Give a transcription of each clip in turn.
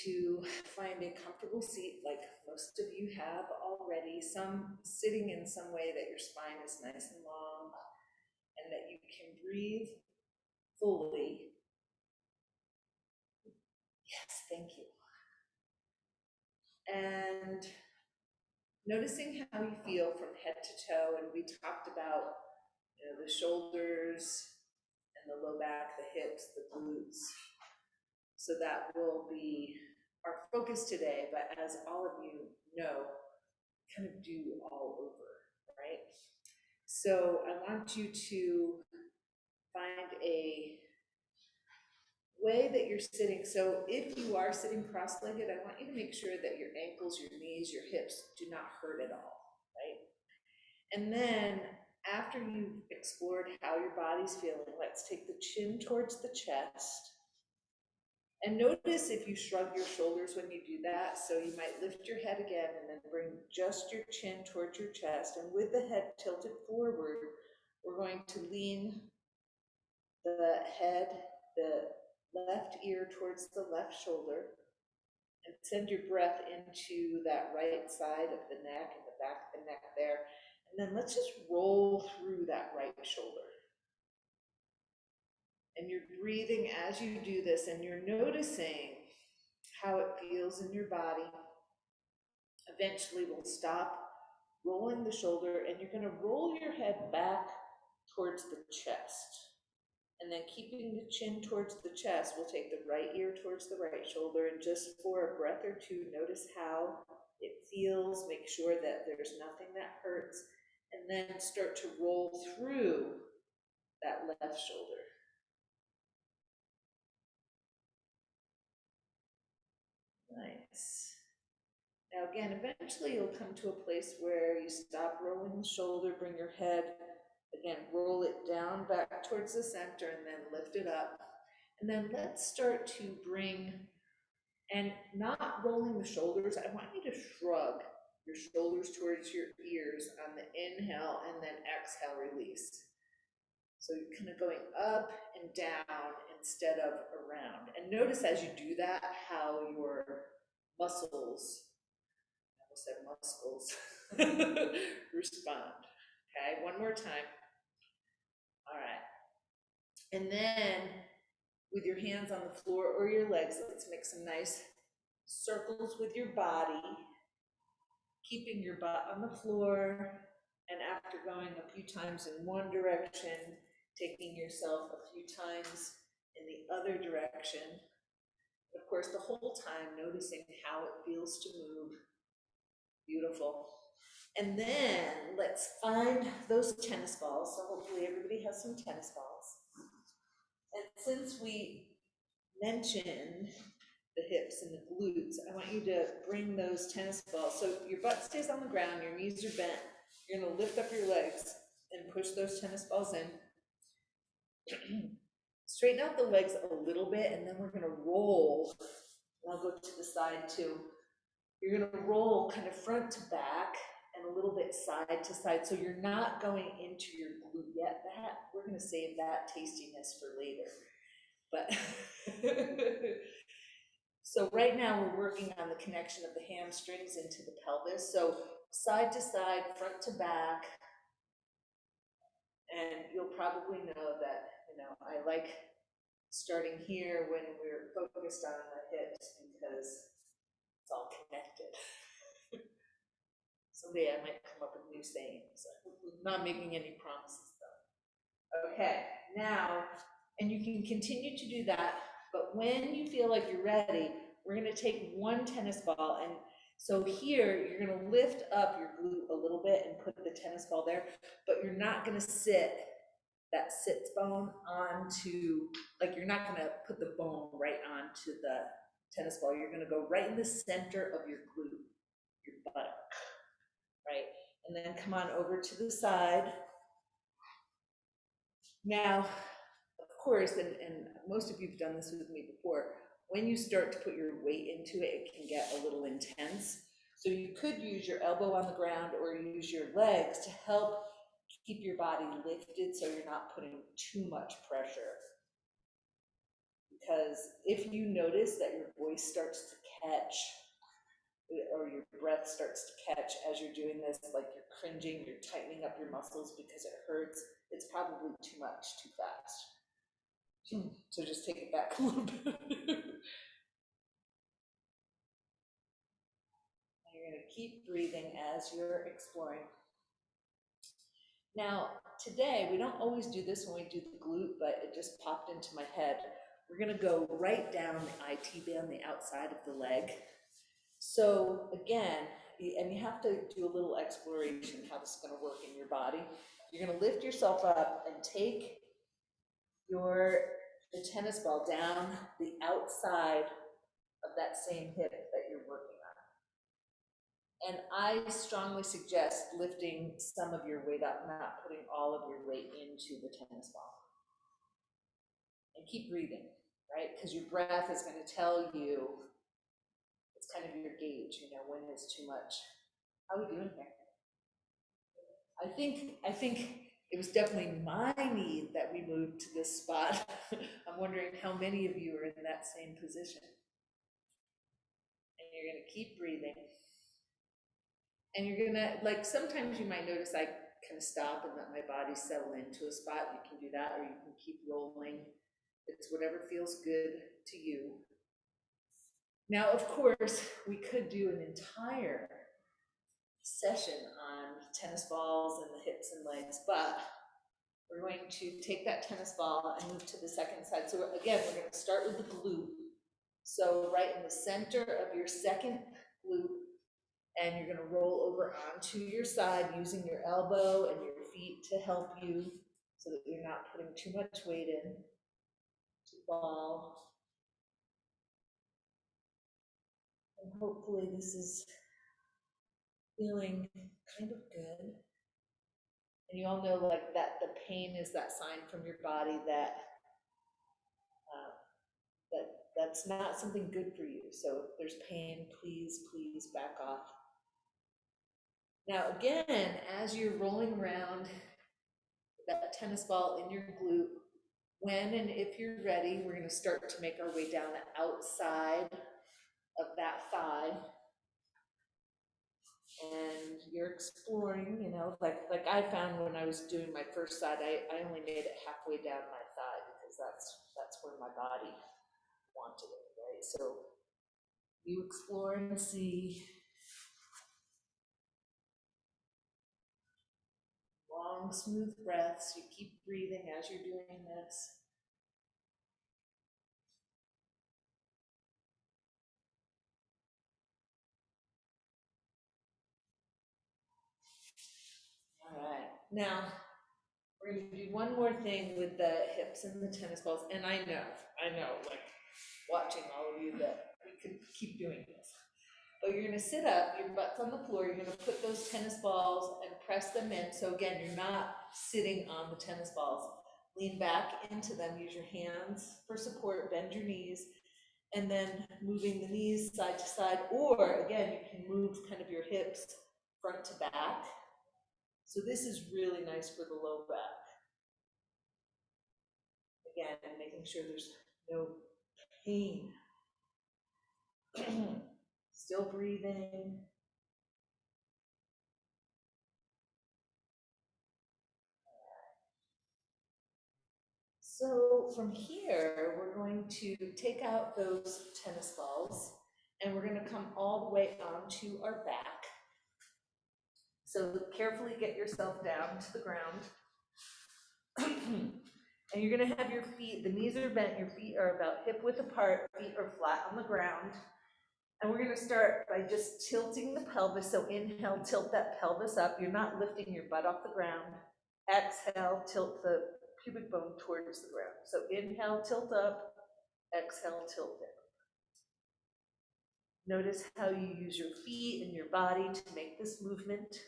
to find a comfortable seat like most of you have already, some sitting in some way that your spine is nice and long and that you can breathe fully. Yes, thank you. And noticing how you feel from head to toe, and we talked about the shoulders and the low back, the hips, the glutes. So that will be our focus today, but as all of you know, kind of do all over, right? So I want you to find a way that you're sitting. So if you are sitting cross-legged, I want you to make sure that your ankles, your knees, your hips do not hurt at all, right? And then after you've explored how your body's feeling, let's take the chin towards the chest. And notice if you shrug your shoulders when you do that. So you might lift your head again and then bring just your chin towards your chest. And with the head tilted forward, we're going to lean the head, the left ear towards the left shoulder, and send your breath into that right side of the neck and the back of the neck there. And then let's just roll through that right shoulder. And you're breathing as you do this, and you're noticing how it feels in your body. Eventually we'll stop rolling the shoulder, and you're going to roll your head back towards the chest. And then keeping the chin towards the chest, we'll take the right ear towards the right shoulder, and just for a breath or two, notice how it feels. Make sure that there's nothing that hurts, and then start to roll through that left shoulder. Nice. Now again, eventually you'll come to a place where you stop rolling the shoulder, bring your head, again, roll it down back towards the center, and then lift it up. And then let's start to bring, and not rolling the shoulders, I want you to shrug your shoulders towards your ears on the inhale, and then exhale, release. So you're kind of going up and down instead of around. And notice as you do that, how your muscles, I almost said muscles, respond. Okay, one more time. All right. And then with your hands on the floor or your legs, let's make some nice circles with your body, keeping your butt on the floor. And after going a few times in one direction, taking yourself a few times in the other direction. Of course, the whole time noticing how it feels to move. Beautiful. And then let's find those tennis balls. So hopefully everybody has some tennis balls. And since we mentioned the hips and the glutes, I want you to bring those tennis balls. So your butt stays on the ground, your knees are bent. You're gonna lift up your legs and push those tennis balls in. Straighten out the legs a little bit, and then we're gonna roll. And I'll go to the side too. You're gonna roll kind of front to back and a little bit side to side. So you're not going into your glute yet. That we're gonna save that tastiness for later. But so right now we're working on the connection of the hamstrings into the pelvis. So side to side, front to back. And you'll probably know that, I like starting here when we're focused on the hips because it's all connected. Someday I might come up with new sayings. I'm not making any promises though. Okay, now, and you can continue to do that, but when you feel like you're ready, we're gonna take one tennis ball, and so here, you're gonna lift up your glute a little bit and put the tennis ball there, but you're not gonna sit that sits bone onto, like you're not gonna put the bone right onto the tennis ball. You're gonna go right in the center of your glute, your buttock, right? And then come on over to the side. Now, of course, and most of you have done this with me before, when you start to put your weight into it, it can get a little intense. So you could use your elbow on the ground or use your legs to help keep your body lifted so you're not putting too much pressure. Because if you notice that your voice starts to catch, or your breath starts to catch as you're doing this, like you're cringing, you're tightening up your muscles because it hurts, it's probably too much, too fast. So just take it back a little bit. You're going to keep breathing as you're exploring. Now, today, we don't always do this when we do the glute, but it just popped into my head. We're going to go right down the IT band, the outside of the leg. So again, and you have to do a little exploration how this is going to work in your body. You're going to lift yourself up and take the tennis ball down the outside of that same hip that you're working on. And I strongly suggest lifting some of your weight up, not putting all of your weight into the tennis ball. And keep breathing, right? Because your breath is going to tell you, it's kind of your gauge, when it's too much. How are we doing here? I think it was definitely my need that we moved to this spot. I'm wondering how many of you are in that same position. And you're going to keep breathing. And you're going to, like, sometimes you might notice I kind of stop and let my body settle into a spot. You can do that, or you can keep rolling. It's whatever feels good to you. Now, of course, we could do an entire session on tennis balls and the hips and legs, but we're going to take that tennis ball and move to the second side. So again, we're going to start with the glute. So right in the center of your second glute, and you're going to roll over onto your side using your elbow and your feet to help you so that you're not putting too much weight in to ball. And hopefully this is feeling kind of good. And you all know, like, that the pain is that sign from your body that that's not something good for you. So if there's pain, please back off. Now again, as you're rolling around that tennis ball in your glute, when and if you're ready, we're going to start to make our way down the outside of that thigh. And you're exploring, like I found when I was doing my first side, I only made it halfway down my thigh because that's where my body wanted it, right? So you explore and see. Long, smooth breaths. You keep breathing as you're doing this. All right. Now, we're going to do one more thing with the hips and the tennis balls. And I know, like, watching all of you, that we could keep doing this. But you're going to sit up, your butt's on the floor, you're going to put those tennis balls and press them in. So again, you're not sitting on the tennis balls. Lean back into them, use your hands for support, bend your knees, and then moving the knees side to side, or again, you can move kind of your hips front to back. So this is really nice for the low back. Again, making sure there's no pain. Still breathing. So from here, we're going to take out those tennis balls and we're going to come all the way onto our back. So carefully get yourself down to the ground. And you're going to have your feet, the knees are bent, your feet are about hip width apart, feet are flat on the ground. And we're going to start by just tilting the pelvis. So inhale, tilt that pelvis up. You're not lifting your butt off the ground. Exhale, tilt the pubic bone towards the ground. So inhale, tilt up. Exhale, tilt down. Notice how you use your feet and your body to make this movement.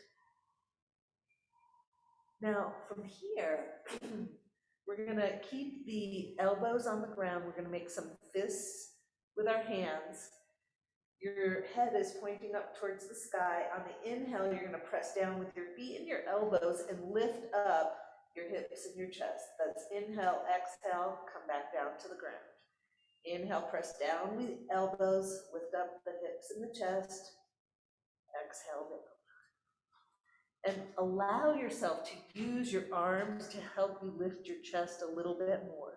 Now, from here, we're going to keep the elbows on the ground. We're going to make some fists with our hands. Your head is pointing up towards the sky. On the inhale, you're going to press down with your feet and your elbows and lift up your hips and your chest. That's inhale, exhale, come back down to the ground. Inhale, press down with elbows, lift up hips and the chest. Exhale down. And allow yourself to use your arms to help you lift your chest a little bit more.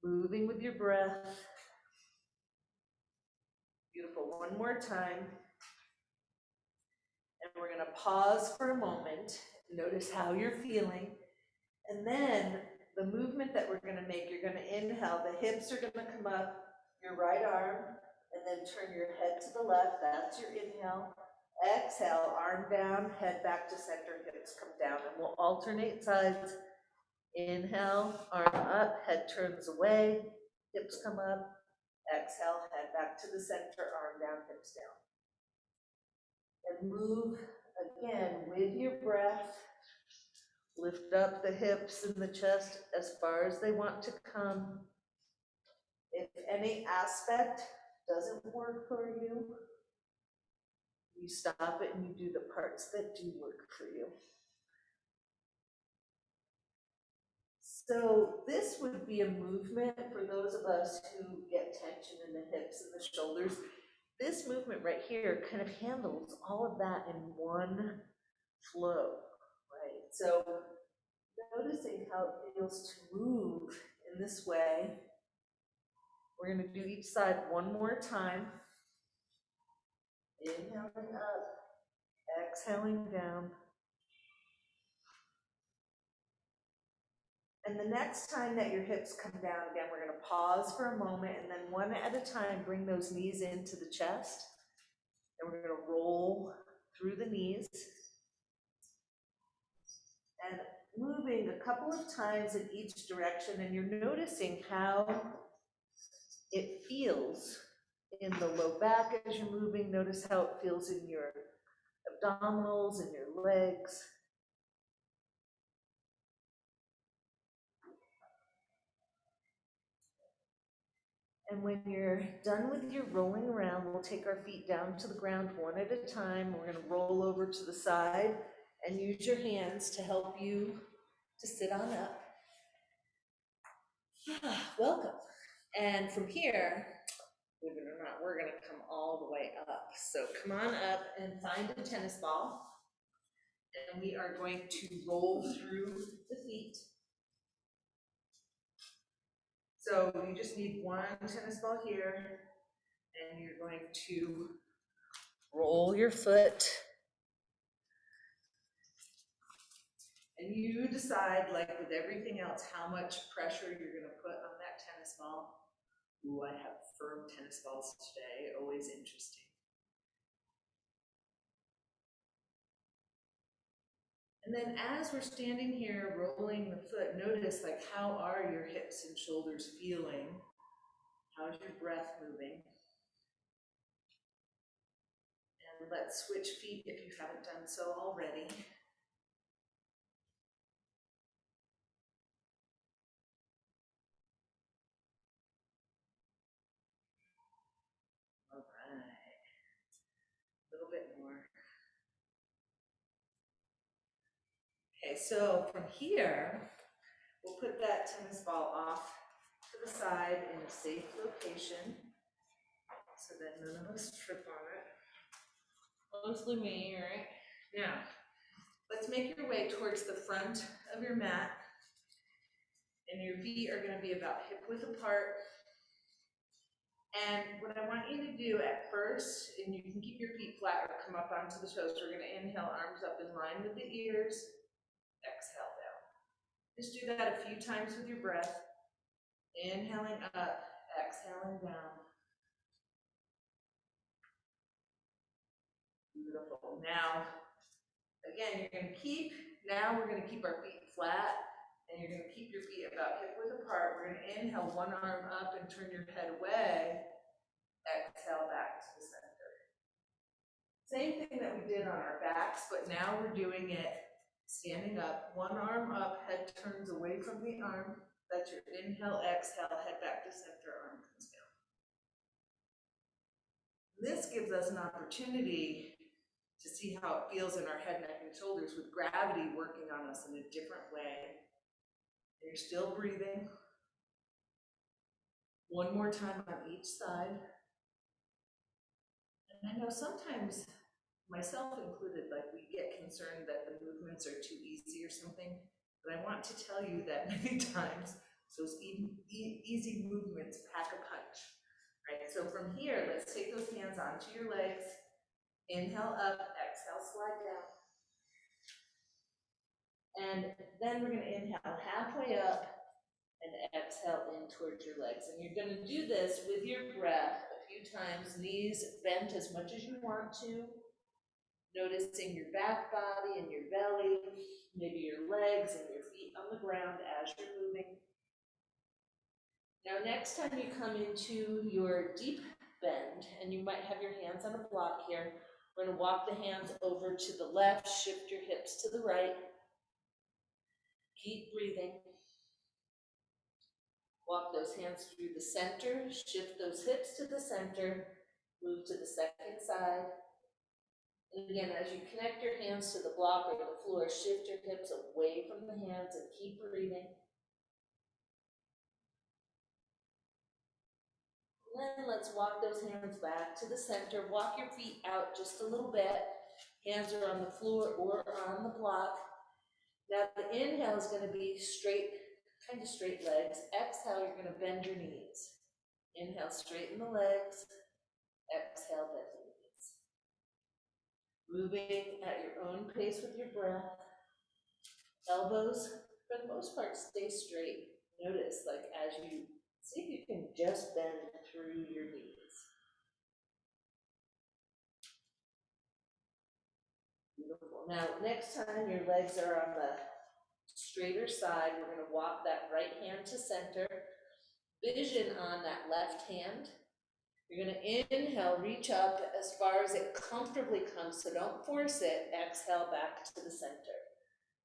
Moving with your breath. Beautiful. One more time. And we're going to pause for a moment. Notice how you're feeling. And then the movement that we're going to make, you're going to inhale. The hips are going to come up, your right arm, and then turn your head to the left. That's your inhale. Exhale, arm down, head back to center, hips come down. And we'll alternate sides. Inhale, arm up, head turns away, hips come up. Exhale, head back to the center, arm down, hips down. And move again with your breath. Lift up the hips and the chest as far as they want to come. If any aspect doesn't work for you, you stop it and you do the parts that do work for you. So this would be a movement for those of us who get tension in the hips and the shoulders. This movement right here kind of handles all of that in one flow, right? So noticing how it feels to move in this way. We're going to do each side one more time. Inhaling up, exhaling down. And the next time that your hips come down again, we're going to pause for a moment, and then one at a time, bring those knees into the chest. And we're going to roll through the knees. And moving a couple of times in each direction, and you're noticing how it feels in the low back as you're moving. Notice how it feels in your abdominals and your legs. And when you're done with your rolling around, we'll take our feet down to the ground one at a time. We're going to roll over to the side and use your hands to help you to sit on up. Welcome. And from here, believe it or not, we're going to come all the way up. So come on up and find a tennis ball. And we are going to roll through the feet. So you just need one tennis ball here, and you're going to roll your foot. And you decide, like with everything else, how much pressure you're going to put on that tennis ball. Ooh, I have firm tennis balls today, always interesting. And then as we're standing here rolling the foot, notice like how are your hips and shoulders feeling? How's your breath moving? And let's switch feet if you haven't done so already. All right. A little bit more. Okay, so from here, we'll put that tennis ball off to the side in a safe location so that none of us trip on it. Mostly me, right? Now, let's make your way towards the front of your mat. And your feet are going to be about hip width apart. And what I want you to do at first, and you can keep your feet flat or come up onto the toes, we're going to inhale, arms up in line with the ears. Exhale down. Just do that a few times with your breath. Inhaling up, exhaling down. Beautiful. Now, again, we're going to keep our feet flat, and you're going to keep your feet about hip width apart. We're going to inhale, one arm up and turn your head away. Exhale back to the center. Same thing that we did on our backs, but now we're doing it standing up. One arm up, head turns away from the arm. That's your inhale, exhale, head back to center, arm comes down. This gives us an opportunity to see how it feels in our head, neck, and shoulders with gravity working on us in a different way. And you're still breathing. One more time on each side. And I know sometimes, myself included, like we get concerned that the movements are too easy or something, but I want to tell you that many times those easy movements pack a punch, right? So from here, let's take those hands onto your legs, inhale up, exhale, slide down. And then we're gonna inhale halfway up and exhale in towards your legs. And you're gonna do this with your breath a few times, knees bent as much as you want to, noticing your back body and your belly, maybe your legs and your feet on the ground as you're moving. Now, next time you come into your deep bend, and you might have your hands on a block here, we're going to walk the hands over to the left, shift your hips to the right. Keep breathing. Walk those hands through the center, shift those hips to the center, move to the second side. And again, as you connect your hands to the block or the floor, shift your hips away from the hands and keep breathing. Then let's walk those hands back to the center. Walk your feet out just a little bit. Hands are on the floor or on the block. Now the inhale is going to be straight, kind of straight legs. Exhale, you're going to bend your knees. Inhale, straighten the legs. Exhale, bend the knees. Moving at your own pace with your breath. Elbows, for the most part, stay straight. Notice, like as you see if you can just bend through your knees. Beautiful. Now, next time your legs are on the straighter side, we're going to walk that right hand to center. Vision on that left hand. You're going to inhale, reach up as far as it comfortably comes, so don't force it. Exhale back to the center.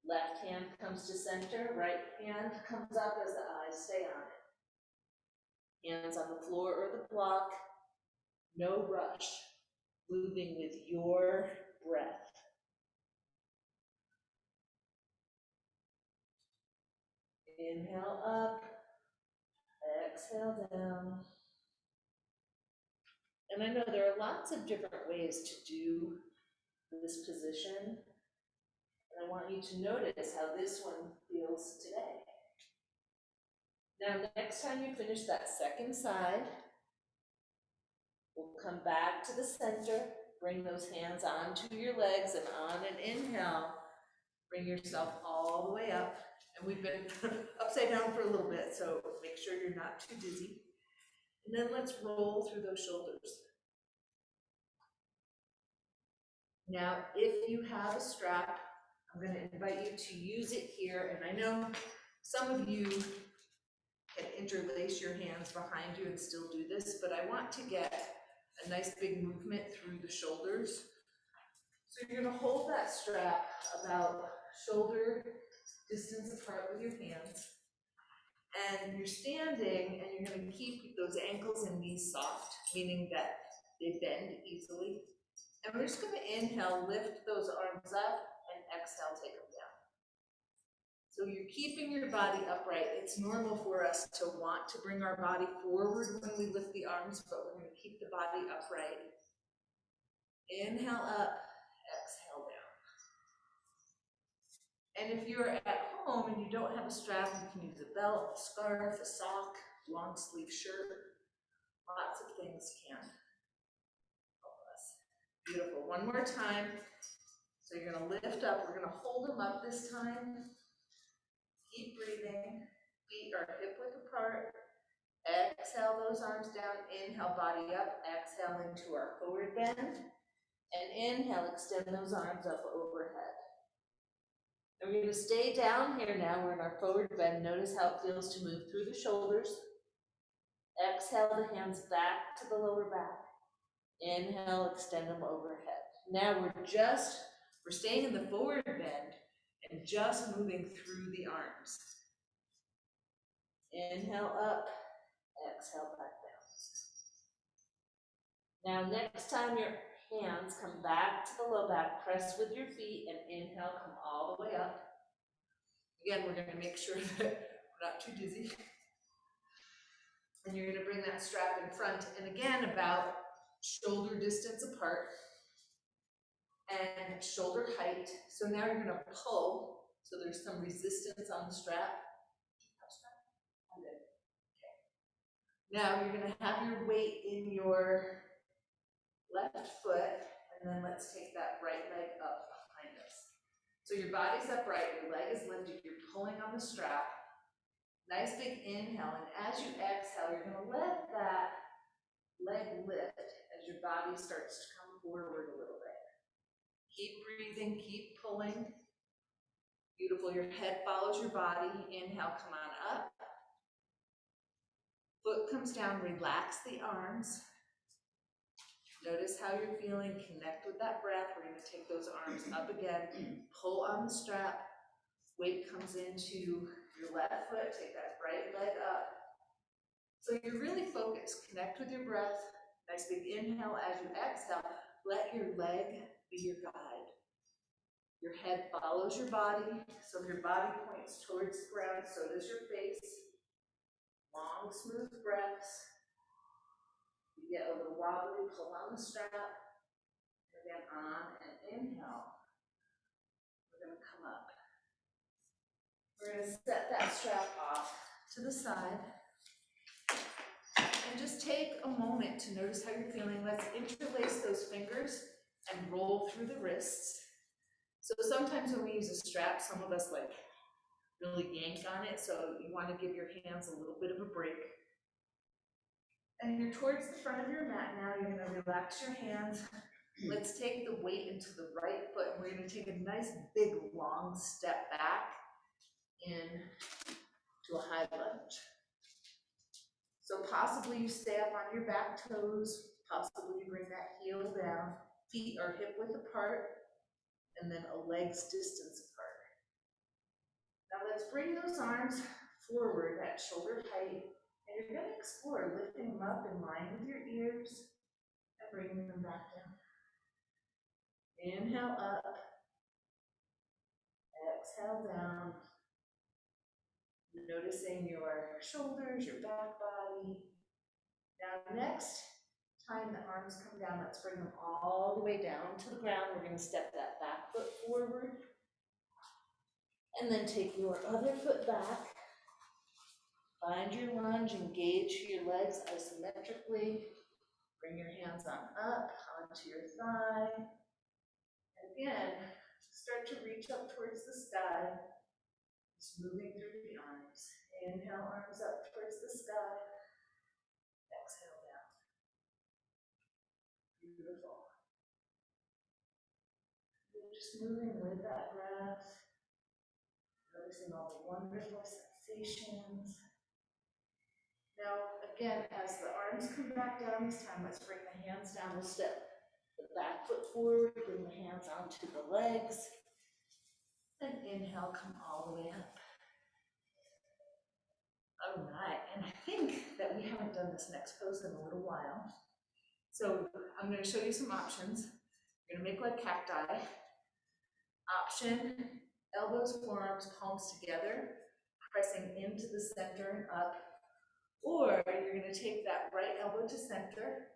Left hand comes to center, right hand comes up as the eyes stay on it. Hands on the floor or the block. No rush. Moving with your breath. Inhale up, exhale down. And I know there are lots of different ways to do this position, and I want you to notice how this one feels today. Now, next time you finish that second side, we'll come back to the center, bring those hands onto your legs, and on an inhale, bring yourself all the way up. And we've been upside down for a little bit, so make sure you're not too dizzy. And then let's roll through those shoulders. Now, if you have a strap, I'm going to invite you to use it here. And I know some of you can interlace your hands behind you and still do this, but I want to get a nice big movement through the shoulders. So you're going to hold that strap about shoulder distance apart with your hands. And you're standing and you're going to keep those ankles and knees soft, meaning that they bend easily. And we're just going to inhale, lift those arms up, and exhale, take them down. So you're keeping your body upright. It's normal for us to want to bring our body forward when we lift the arms, but we're going to keep the body upright. Inhale up, exhale down. And if you're at home and you don't have a strap, you can use a belt, a scarf, a sock, long sleeve shirt. Lots of things can help us. Beautiful. One more time. So you're going to lift up. We're going to hold them up this time. Keep breathing. Feet are hip width apart. Exhale those arms down. Inhale, body up. Exhale into our forward bend. And inhale, extend those arms up overhead. And we're going to stay down here now. We're in our forward bend. Notice how it feels to move through the shoulders. Exhale the hands back to the lower back. Inhale, extend them overhead. Now we're staying in the forward bend and just moving through the arms. Inhale up, exhale back down. Now next time your hands come back to the low back, press with your feet and inhale, come all the way up. Again, we're going to make sure that we're not too dizzy. And you're going to bring that strap in front and again about shoulder distance apart, and shoulder height. So now you're gonna pull, so there's some resistance on the strap. Now you're gonna have your weight in your left foot, and then let's take that right leg up behind us. So your body's upright, your leg is lifted, you're pulling on the strap. Nice big inhale, and as you exhale, you're gonna let that leg lift as your body starts to come forward a little bit. Keep breathing, keep pulling. Beautiful, your head follows your body. Inhale, come on up. Foot comes down, relax the arms. Notice how you're feeling, connect with that breath. We're gonna take those arms up again, pull on the strap. Weight comes into your left foot, take that right leg up. So you're really focused, connect with your breath. Nice big inhale. As you exhale, let your leg be your guide. Your head follows your body, so your body points towards the ground, so does your face. Long, smooth breaths. You get a little wobbly, pull on the strap. Again, on and inhale. We're gonna come up. We're gonna set that strap off to the side. And just take a moment to notice how you're feeling. Let's interlace those fingers and roll through the wrists. So sometimes when we use a strap, some of us like really yank on it, so you want to give your hands a little bit of a break. And you're towards the front of your mat now. You're going to relax your hands. Let's take the weight into the right foot, and we're going to take a nice big long step back in to a high lunge. So possibly you stay up on your back toes, possibly you bring that heel down, feet are hip width apart, and then a leg's distance apart. Now let's bring those arms forward at shoulder height, and you're going to explore lifting them up in line with your ears and bringing them back down. Inhale up, exhale down, noticing your shoulders, your back body. Now next time the arms come down, let's bring them all the way down to the ground. We're going to step that back foot forward, and then take your other foot back. Find your lunge, engage your legs isometrically. Bring your hands on up, onto your thigh. And again, start to reach up towards the sky. Just moving through the arms. Inhale, arms up towards the sky. Exhale down. Beautiful. You're just moving with that breath. Noticing all the wonderful sensations. Now, again, as the arms come back down this time, let's bring the hands down. We'll step the back foot forward, bring the hands onto the legs. And inhale, come all the way up. All right, and I think that we haven't done this next pose in a little while. So I'm going to show you some options. You're going to make like cacti. Option, elbows, forearms, palms together, pressing into the center and up. Or you're going to take that right elbow to center,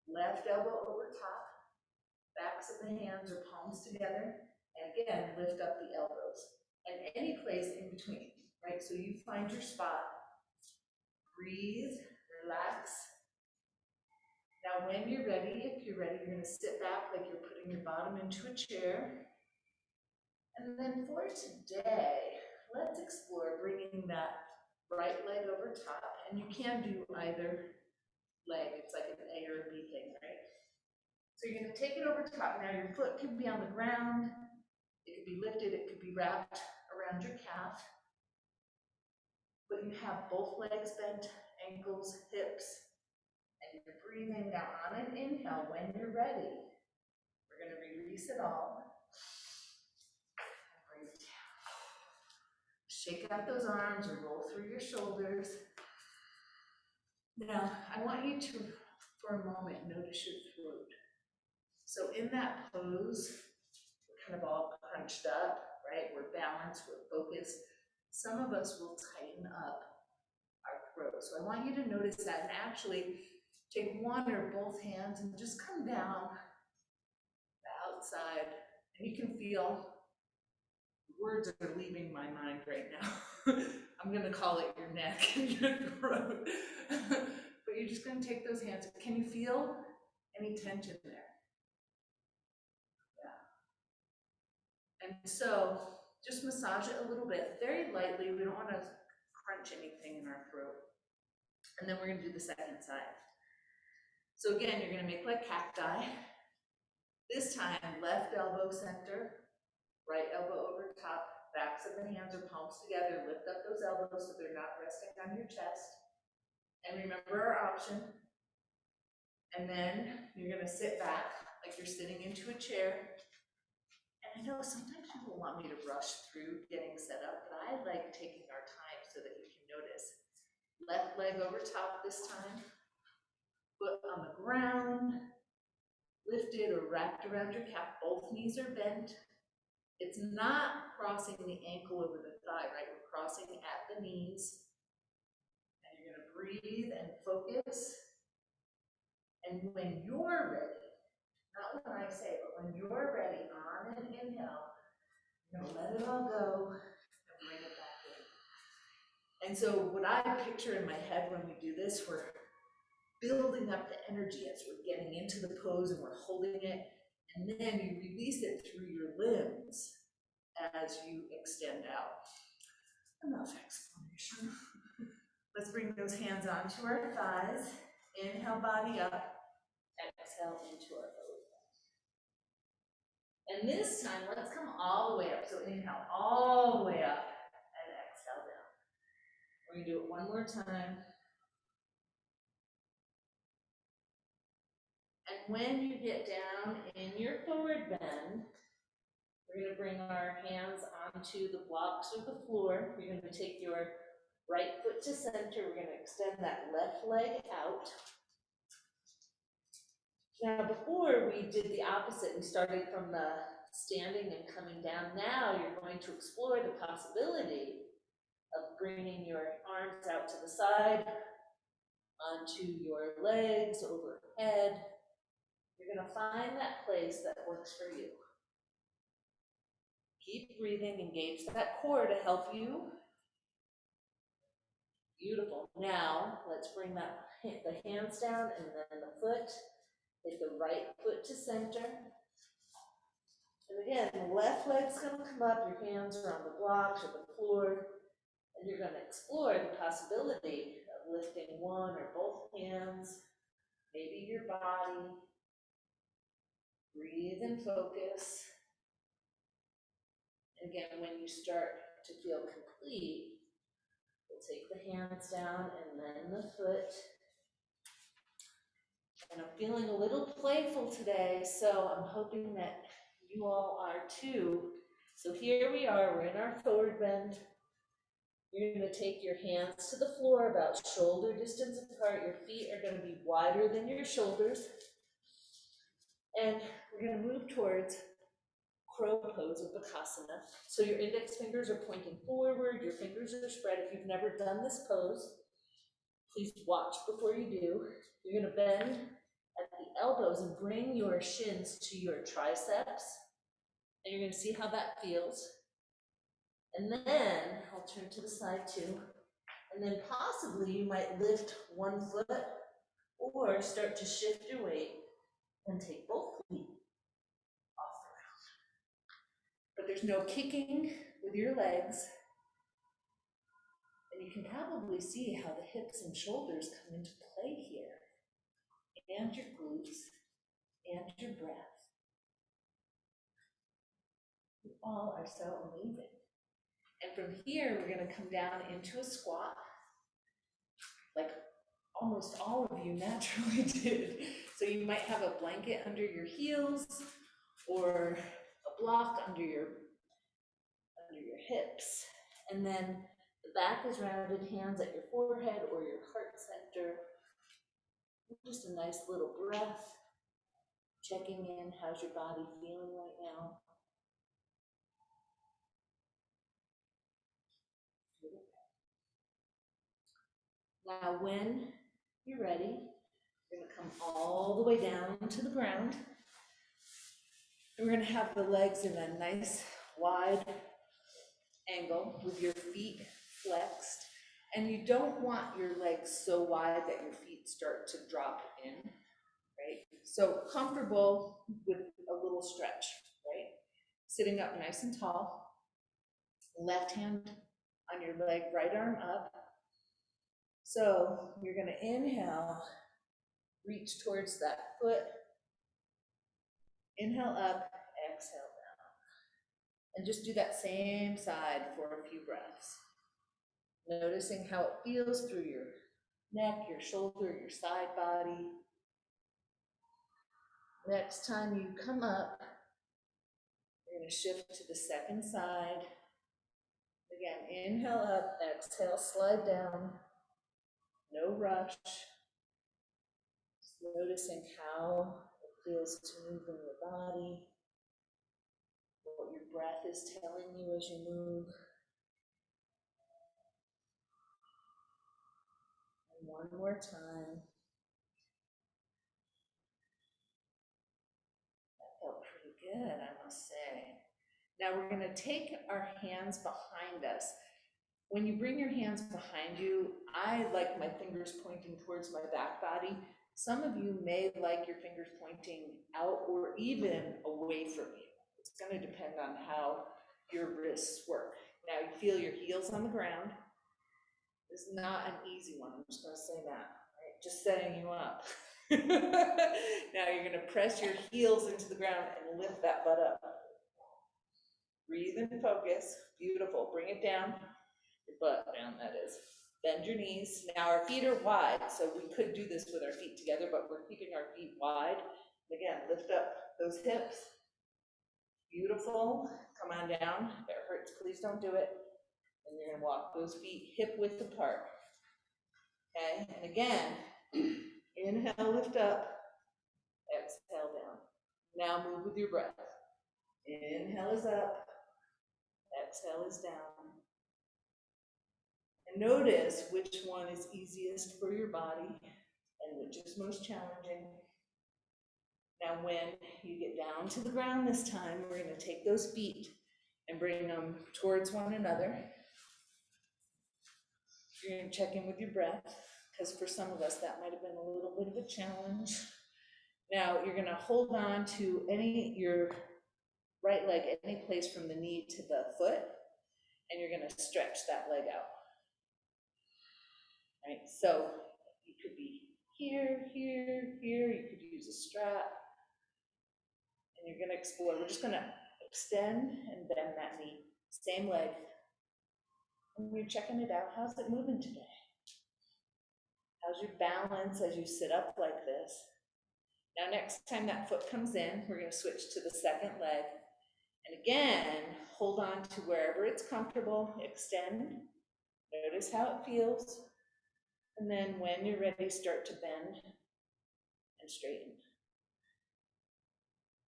left elbow over top, backs of the hands or palms together, and again, lift up the elbows. And any place in between, right? So you find your spot. Breathe, relax. Now when you're ready, if you're ready, you're going to sit back like you're putting your bottom into a chair. And then for today, let's explore bringing that right leg over top. And you can do either leg. It's like an A or a B thing, right? So you're going to take it over top. Now your foot can be on the ground. It could be lifted. It could be wrapped around your calf. But you have both legs bent, ankles, hips, and you're breathing. Now on an inhale, when you're ready, we're going to release it all. And bring it down. Shake out those arms or roll through your shoulders. Now, I want you to, for a moment, notice your throat. So in that pose, we're kind of all crunched up, right? We're balanced, we're focused. Some of us will tighten up our throat. So I want you to notice that, and actually take one or both hands and just come down the outside. And you can feel, words are leaving my mind right now. I'm gonna call it your neck and your throat. But you're just gonna take those hands. Can you feel any tension there? Yeah. And so just massage it a little bit, very lightly. We don't wanna crunch anything in our throat. And then we're gonna do the second side. So again, you're gonna make like cacti. This time, left elbow center, right elbow over top, backs of the hands or palms together, lift up those elbows so they're not resting on your chest. And remember our option. And then you're gonna sit back like you're sitting into a chair. And I know sometimes people want me to rush through getting set up, but I like taking our time so that you can notice. Left leg over top this time, foot on the ground, lifted or wrapped around your calf, both knees are bent. It's not crossing the ankle over the thigh, right? We're crossing at the knees. And you're gonna breathe and focus. And when you're ready, not when I say, but when you're ready, on an inhale, you're gonna let it all go and bring it back in. And so what I picture in my head when we do this, we're building up the energy as we're getting into the pose and we're holding it, and then you release it through your limbs as you extend out. Enough explanation. Let's bring those hands onto our thighs. Inhale, body up. Exhale into our belly. And this time, let's come all the way up. So inhale all the way up and exhale down. We're gonna do it one more time. And when you get down in your forward bend, we're gonna bring our hands onto the blocks or the floor. You're gonna take your right foot to center. We're gonna extend that left leg out. Now before we did the opposite, we started from the standing and coming down. Now you're going to explore the possibility of bringing your arms out to the side, onto your legs, overhead. You're gonna find that place that works for you. Keep breathing, engage that core to help you. Beautiful. Now, let's bring the hands down and then the foot. Take the right foot to center. And again, the left leg's gonna come up, your hands are on the blocks or the floor, and you're gonna explore the possibility of lifting one or both hands, maybe your body. Breathe and focus. And again, when you start to feel complete, we'll take the hands down and then the foot. And I'm feeling a little playful today, so I'm hoping that you all are too. So here we are, we're in our forward bend. You're gonna take your hands to the floor about shoulder distance apart. Your feet are gonna be wider than your shoulders. And we're gonna move towards crow pose of Bakasana. So your index fingers are pointing forward, your fingers are spread. If you've never done this pose, please watch before you do. You're gonna bend at the elbows and bring your shins to your triceps. And you're gonna see how that feels. And then, I'll turn to the side too. And then possibly you might lift one foot or start to shift your weight and take both feet off the ground. But there's no kicking with your legs. And you can probably see how the hips and shoulders come into play here. And your glutes and your breath. You all are so amazing. And from here, we're gonna come down into a squat, like almost all of you naturally did. So you might have a blanket under your heels or a block under your hips. And then the back is rounded, hands at your forehead or your heart center. Just a nice little breath. Checking in, how's your body feeling right now? Now, when you're ready, We're gonna come all the way down to the ground. And we're gonna have the legs in a nice wide angle with your feet flexed. And you don't want your legs so wide that your feet start to drop in, right? So comfortable with a little stretch, right? Sitting up nice and tall. Left hand on your leg, right arm up. So you're gonna inhale, reach towards that foot. Inhale up, exhale down. And just do that same side for a few breaths. Noticing how it feels through your neck, your shoulder, your side body. Next time you come up, you're going to shift to the second side. Again, inhale up, exhale, slide down. No rush. Just noticing how it feels to move in your body, what your breath is telling you as you move. And one more time. Felt pretty good, I must say. Now we're going to take our hands behind us. When you bring your hands behind you, I like my fingers pointing towards my back body. Some of you may like your fingers pointing out or even away from you. It's going to depend on how your wrists work. Now you feel your heels on the ground. It's not an easy one, I'm just going to say that, right? Just setting you up. Now you're going to press your heels into the ground and lift that butt up. Breathe and focus. Beautiful. Bring it down. Your butt down, that is. Bend your knees. Now our feet are wide, so we could do this with our feet together, but we're keeping our feet wide. Again, lift up those hips. Beautiful. Come on down. If it hurts, please don't do it. And you're going to walk those feet hip width apart. Okay, and again, inhale, lift up. Exhale down. Now move with your breath. Inhale is up. Exhale is down. And notice which one is easiest for your body and which is most challenging. Now when you get down to the ground this time, we're going to take those feet and bring them towards one another. You're going to check in with your breath, because for some of us that might have been a little bit of a challenge. Now you're going to hold on to your right leg, any place from the knee to the foot, and you're going to stretch that leg out. Right? So you could be here, here, here. You could use a strap. And you're going to explore. We're just going to extend and bend that knee. Same leg. And we're checking it out. How's it moving today? How's your balance as you sit up like this? Now, next time that foot comes in, we're going to switch to the second leg. And again, hold on to wherever it's comfortable. Extend. Notice how it feels. And then when you're ready, start to bend and straighten.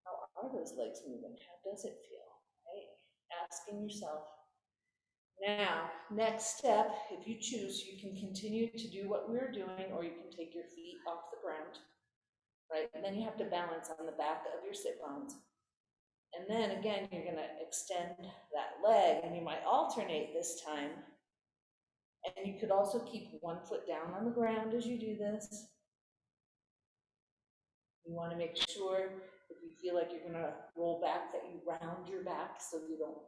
How are those legs moving? How does it feel? Right? Asking yourself. Now, next step, if you choose, you can continue to do what we're doing, or you can take your feet off the ground, right? And then you have to balance on the back of your sit bones. And then again, you're going to extend that leg, and you might alternate this time. And you could also keep one foot down on the ground as you do this. You want to make sure, if you feel like you're going to roll back, that you round your back so you don't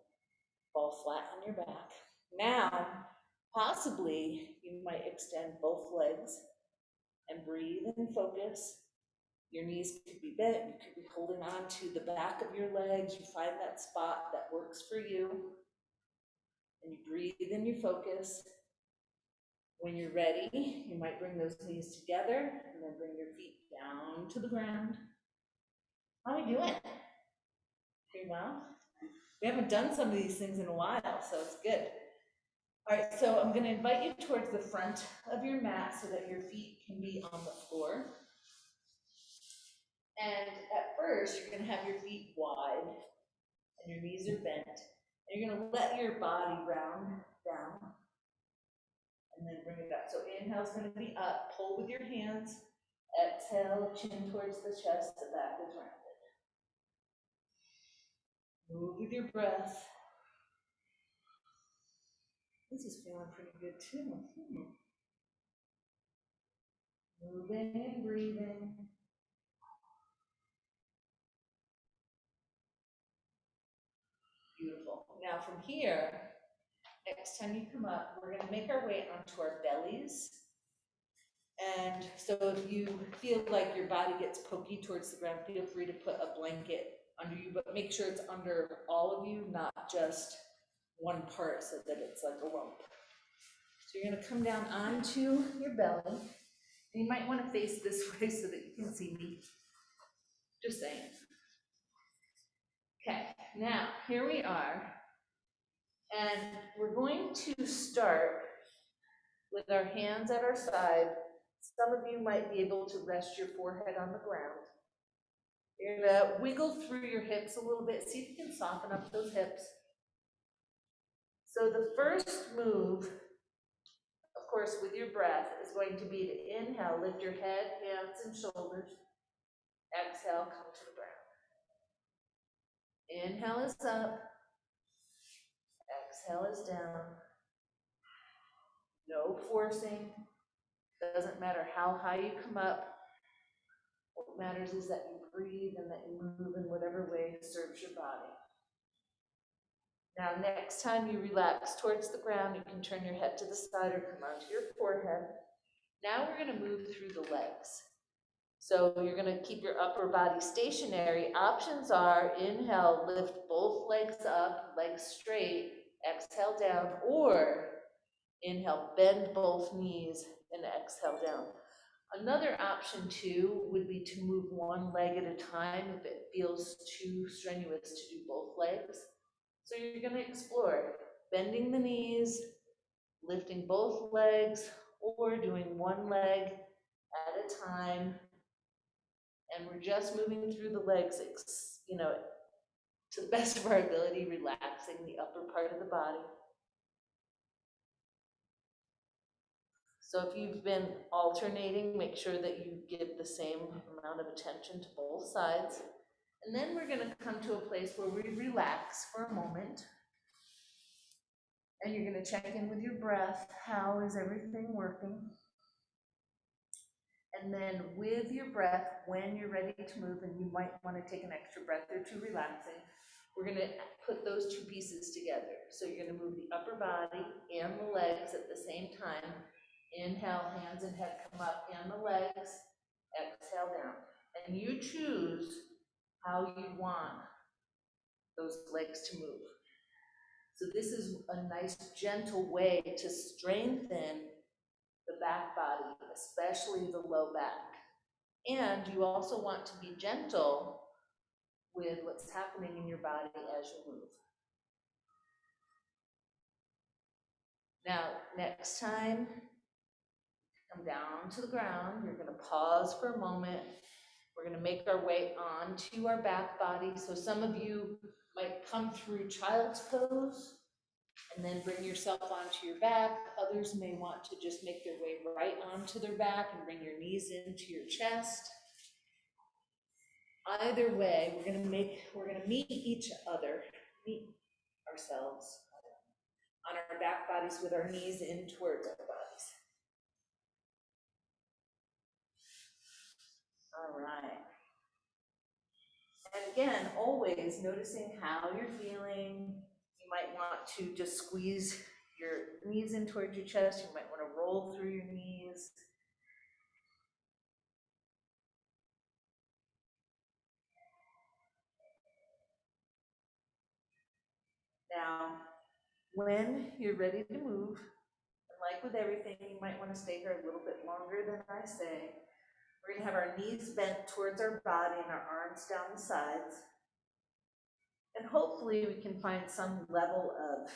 fall flat on your back. Now, possibly, you might extend both legs and breathe and focus. Your knees could be bent. You could be holding on to the back of your legs. You find that spot that works for you. And you breathe and you focus. When you're ready, you might bring those knees together and then bring your feet down to the ground. How are we doing? Pretty well? We haven't done some of these things in a while, so it's good. All right, so I'm going to invite you towards the front of your mat so that your feet can be on the floor. And at first, you're going to have your feet wide and your knees are bent. And you're going to let your body round down and then bring it up. So inhale is going to be up. Pull with your hands. Exhale, chin towards the chest, the back is rounded. Move with your breath. This is feeling pretty good too. Moving and breathing. Beautiful. Now from here, next time you come up, we're going to make our way onto our bellies. And so if you feel like your body gets pokey towards the ground, feel free to put a blanket under you, but make sure it's under all of you, not just one part so that it's like a lump. So you're going to come down onto your belly. And you might want to face this way so that you can see me. Just saying. Okay, now here we are. And we're going to start with our hands at our side. Some of you might be able to rest your forehead on the ground. You're gonna wiggle through your hips a little bit. See if you can soften up those hips. So the first move, of course, with your breath is going to be to inhale, lift your head, hands, and shoulders. Exhale, come to the ground. Inhale is up. Exhale is down. No forcing. Doesn't matter how high you come up. What matters is that you breathe and that you move in whatever way serves your body. Now, next time you relax towards the ground, you can turn your head to the side or come onto your forehead. Now we're going to move through the legs. So you're going to keep your upper body stationary. Options are inhale, lift both legs up, legs straight, exhale down, or inhale, bend both knees, and exhale down. Another option too would be to move one leg at a time if it feels too strenuous to do both legs. So you're going to explore bending the knees, lifting both legs, or doing one leg at a time. And we're just moving through the legs, to the best of our ability, relaxing the upper part of the body. So if you've been alternating, make sure that you give the same amount of attention to both sides. And then we're going to come to a place where we relax for a moment. And you're going to check in with your breath. How is everything working? And then with your breath, when you're ready to move, and you might want to take an extra breath or two relaxing, we're going to put those two pieces together. So you're going to move the upper body and the legs at the same time. Inhale, hands and head come up, and the legs. Exhale down. And you choose how you want those legs to move. So this is a nice, gentle way to strengthen the back body, especially the low back. And you also want to be gentle with what's happening in your body as you move. Now, next time, come down to the ground. You're going to pause for a moment. We're going to make our way onto our back body. So some of you might come through child's pose and then bring yourself onto your back. Others may want to just make their way right onto their back and bring your knees into your chest. Either way, we're going to meet ourselves on our back bodies with our knees in towards our bodies. All right. And again, always noticing how you're feeling. You might want to just squeeze your knees in towards your chest. You might want to roll through your knees. Now, when you're ready to move, and like with everything, you might want to stay here a little bit longer than I say. We're going to have our knees bent towards our body and our arms down the sides. And hopefully we can find some level of,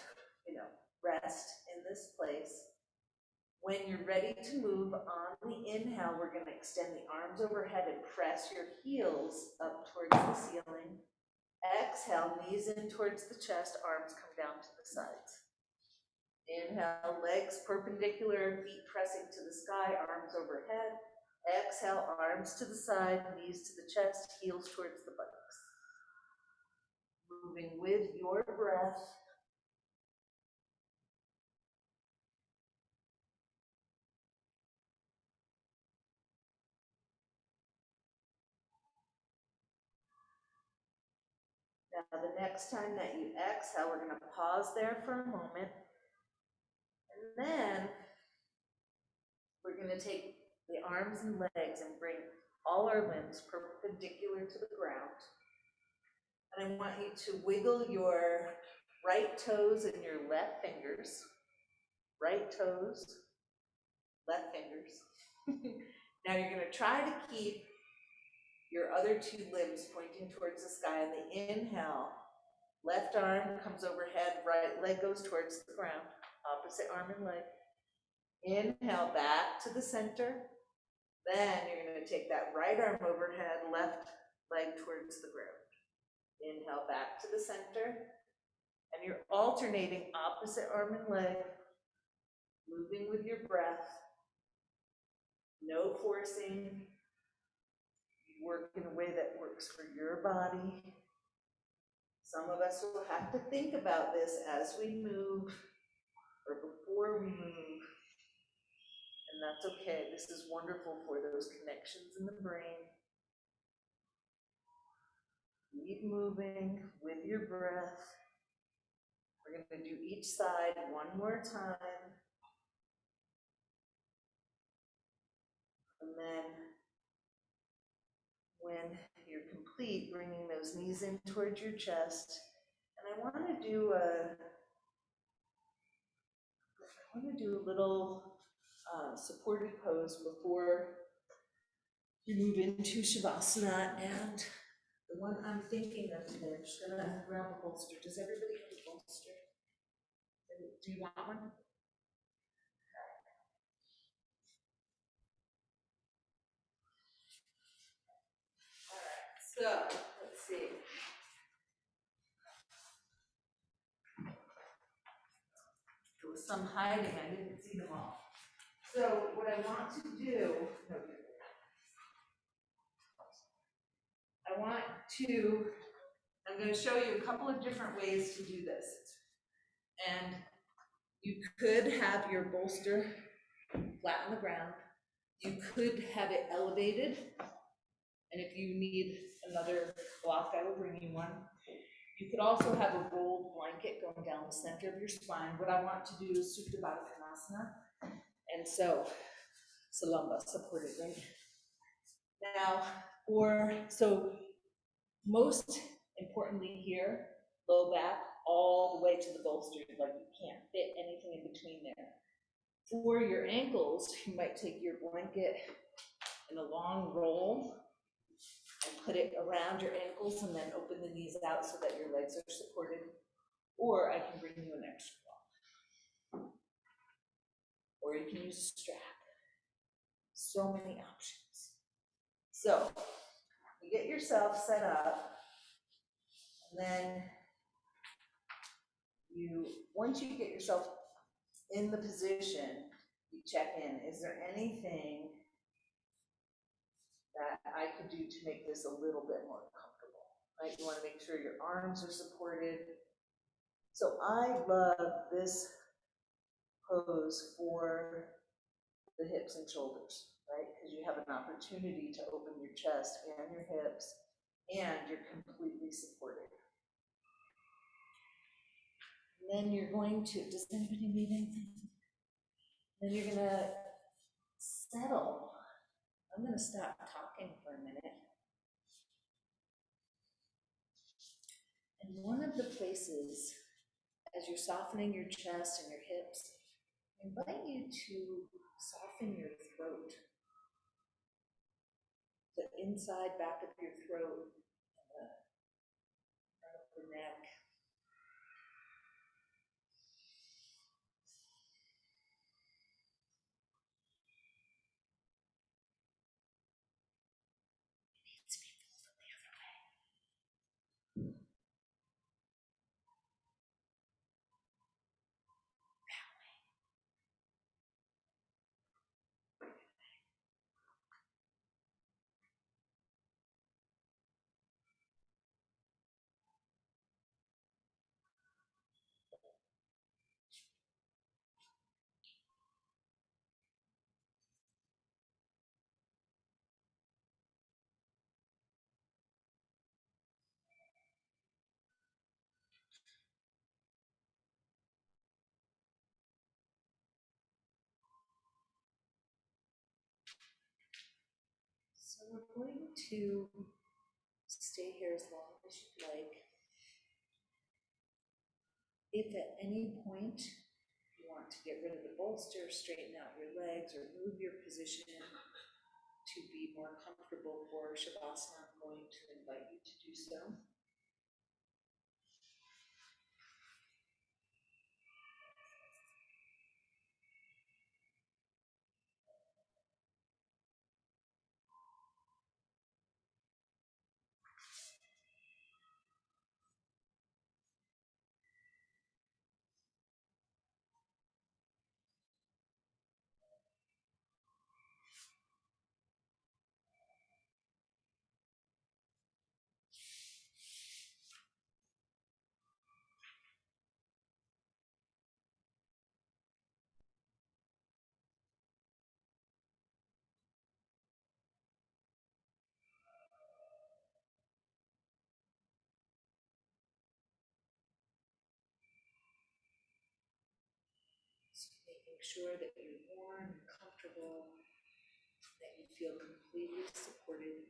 rest in this place. When you're ready to move, on the inhale, we're going to extend the arms overhead and press your heels up towards the ceiling. Exhale, knees in towards the chest, arms come down to the sides. Inhale, legs perpendicular, feet pressing to the sky, arms overhead. Exhale, arms to the side, knees to the chest, heels towards the buttocks. Moving with your breath. Now, the next time that you exhale, we're going to pause there for a moment. And then we're going to take the arms and legs and bring all our limbs perpendicular to the ground. And I want you to wiggle your right toes and your left fingers. Right toes, left fingers. Now you're going to try to keep your other two limbs pointing towards the sky. On the inhale, left arm comes overhead, right leg goes towards the ground. Opposite arm and leg. Inhale, back to the center. Then you're going to take that right arm overhead, left leg towards the ground. Inhale, back to the center. And you're alternating opposite arm and leg, moving with your breath. No forcing. You work in a way that works for your body. Some of us will have to think about this as we move or before we move. And that's okay. This is wonderful for those connections in the brain. Keep moving with your breath. We're going to do each side one more time. And then when you're complete, bringing those knees in towards your chest. And I want to do a little supported pose before you move into Shavasana. And the one I'm thinking of today, I'm just gonna grab a bolster. Does everybody have a bolster? Do you want one? All right, so let's see. There was some hiding, I didn't see them all. So what I want to do, I'm going to show you a couple of different ways to do this. And you could have your bolster flat on the ground. You could have it elevated. And if you need another block, I will bring you one. You could also have a rolled blanket going down the center of your spine. What I want to do is Supta Baddha Konasana. And so, Salamba, supported, right? Now, so most importantly here, low back, all the way to the bolster, like you can't fit anything in between there. For your ankles, you might take your blanket in a long roll and put it around your ankles and then open the knees out so that your legs are supported. Or I can bring you an extra block. Or you can use a strap. So many options. So, you get yourself set up, and then once you get yourself in the position, you check in. Is there anything that I could do to make this a little bit more comfortable? Right? You want to make sure your arms are supported. So I love this pose for the hips and shoulders, right? Because you have an opportunity to open your chest and your hips, and you're completely supported. And then you're going to, does anybody need anything? Then you're gonna settle. I'm gonna stop talking for a minute. And one of the places, as you're softening your chest and your hips, I invite you to soften your throat. The inside back of your throat, and the front of the neck. It needs to be folded the other way. That way. we're going to stay here as long as you'd like. If at any point you want to get rid of the bolster, straighten out your legs, or move your position to be more comfortable for Shavasana, I'm going to invite you to do so. So making sure that you're warm and comfortable, that you feel completely supported.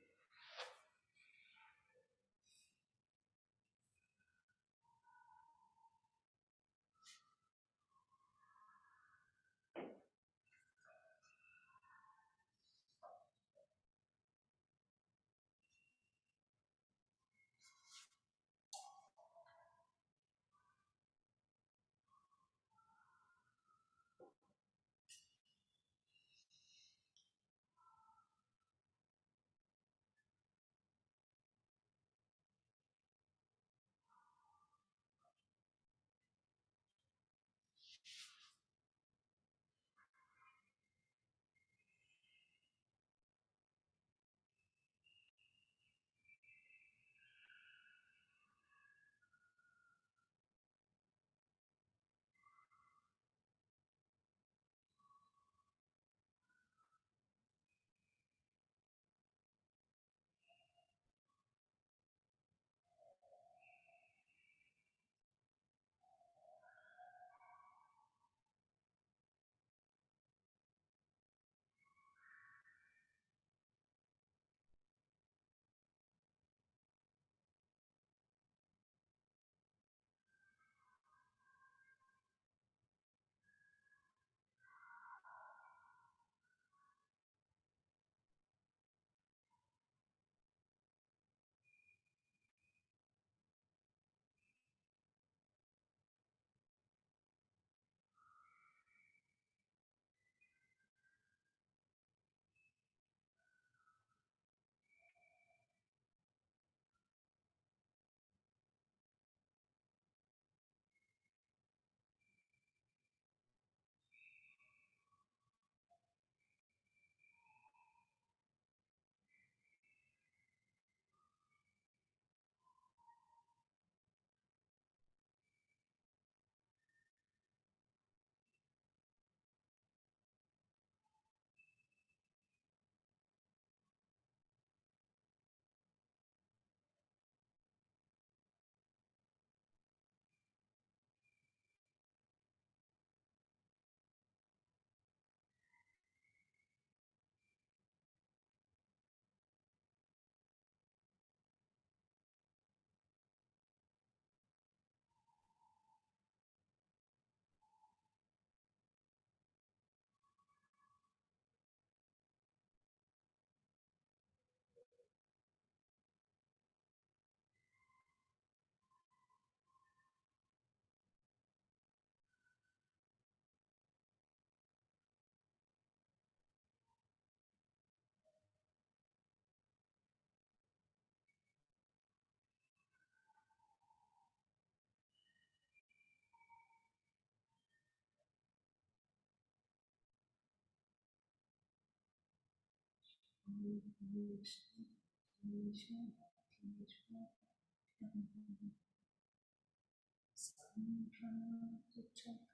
Untitled Chapter.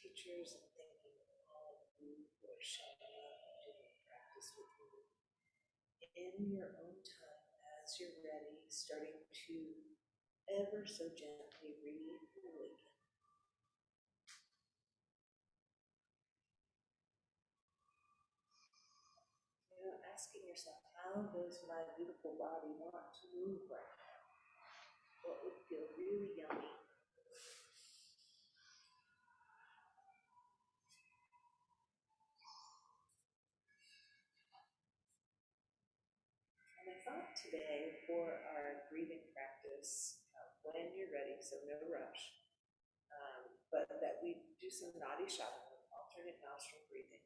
Teachers and thanking all of you who are showing up and doing practice with me in your own time as you're ready, starting to ever so gently re-awaken. You know, asking yourself, how does my beautiful body want to move right now? What would feel really yummy? And I thought today for our breathing practice, when you're ready, so no rush, but that we do some nadi shavana, alternate nostril breathing.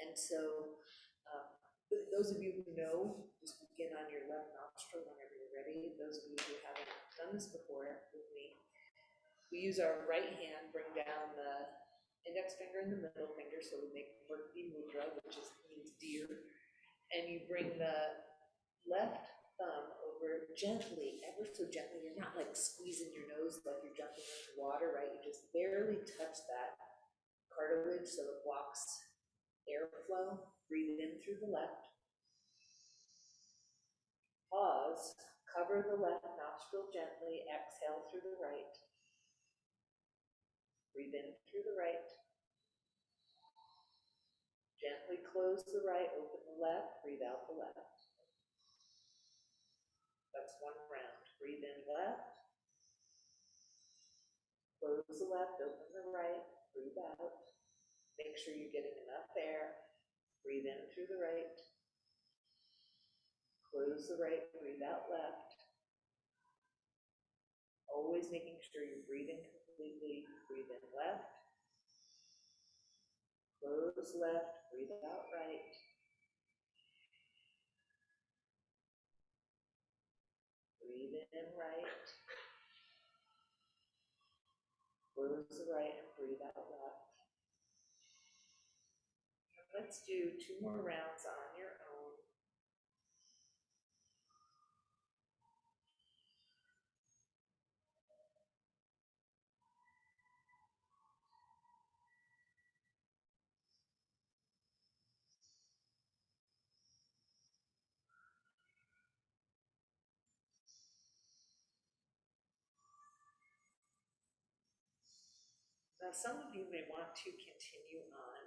And so, those of you who know, just begin on your left nostril whenever you're ready. Those of you who haven't done this before with me, we use our right hand, bring down the index finger and the middle finger, so we make Murti Mudra, which means deer. And you bring the left thumb over gently, ever so gently. You're not like squeezing your nose like you're jumping into water, right? You just barely touch that cartilage so it blocks airflow. Breathe in through the left. Pause. Cover the left nostril gently. Exhale through the right. Breathe in through the right. Gently close the right, open the left, breathe out the left. That's one round. Breathe in left. Close the left, open the right, breathe out. Make sure you're getting enough air. Breathe in through the right. Close the right, breathe out left. Always making sure you're breathing completely. Breathe in left. Close left, breathe out right. Breathe in right. Close the right and breathe out left. Let's do 2 more rounds on your own. Now, some of you may want to continue on,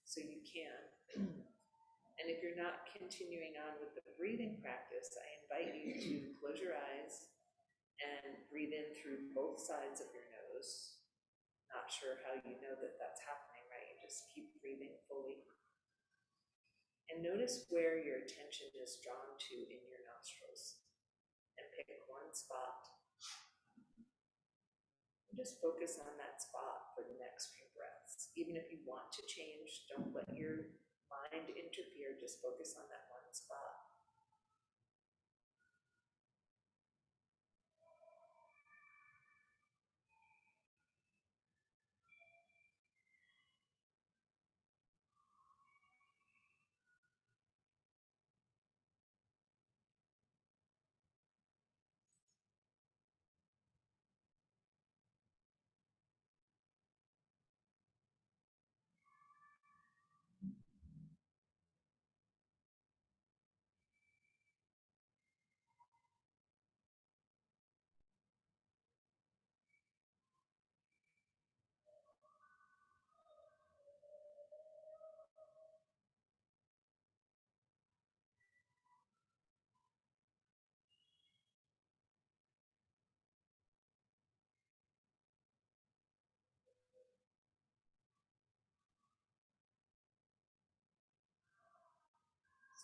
so you can. And if you're not continuing on with the breathing practice, I invite you to close your eyes and breathe in through both sides of your nose. Not sure how you know that that's happening, right? You just keep breathing fully. And notice where your attention is drawn to in your nostrils. And pick one spot. And just focus on that spot for the next few breaths. Even if you want to change, don't let your mind interfere, just focus on that one spot.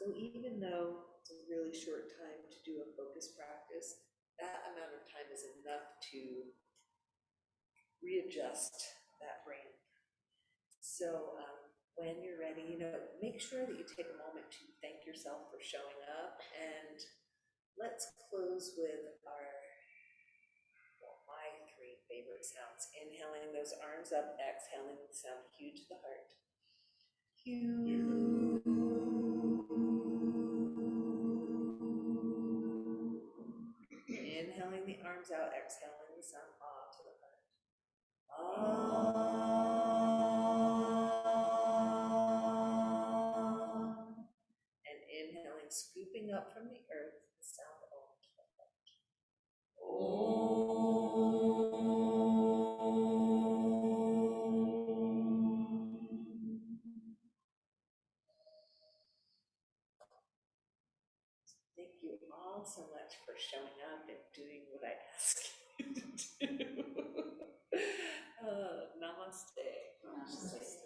So even though it's a really short time to do a focus practice, that amount of time is enough to readjust that brain. So when you're ready, make sure that you take a moment to thank yourself for showing up, and let's close with my three favorite sounds. Inhaling those arms up, exhaling the sound Q to the heart. Q. Inhaling the arms out, exhaling the sound ah to the heart. Ah. And inhaling, scooping up from the earth, the sound om to the heart. Thank you all so much for showing up and doing what I asked you to do. Namaste. Namaste.